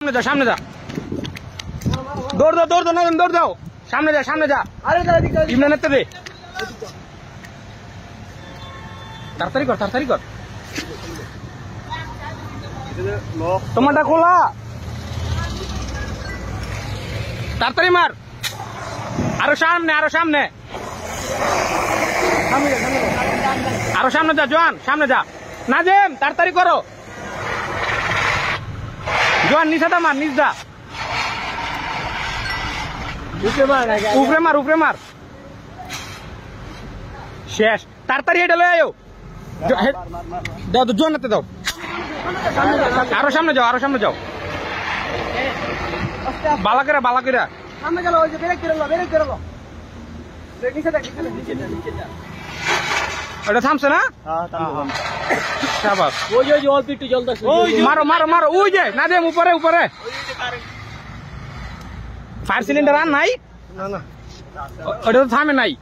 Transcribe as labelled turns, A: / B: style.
A: সামনে যা সামনে যা দৌড় দাও দৌড় দাও না দৌড় দাও সামনে যা ইমরানেরটা দে তাড়াতাড়ি কর তোমারটা খোলা তাড়াতাড়ি মার আরো সামনে যা জোয়ান সামনে যা নাজেম তাড়াতাড়ি করো জোয়ান নিচেটা মার নিচ দা উপরে মার শেষ তাড়াতাড়ি এটা লয়ে আয়ো দাও তো জোয়ানতে দাও আরো সামনে যাও বালাকেরা
B: সামনে গেল ওই যে ব্রেক করে লো নিচে দেখ
A: ওটা থামছে না শাবাশ
B: ওই যে অল্প একটু জ্বলতেছে
A: মারো ওই যে না দেম উপরে ফায়ার সিলিন্ডার আর নাই
B: না
A: ওটা তো থামে নাই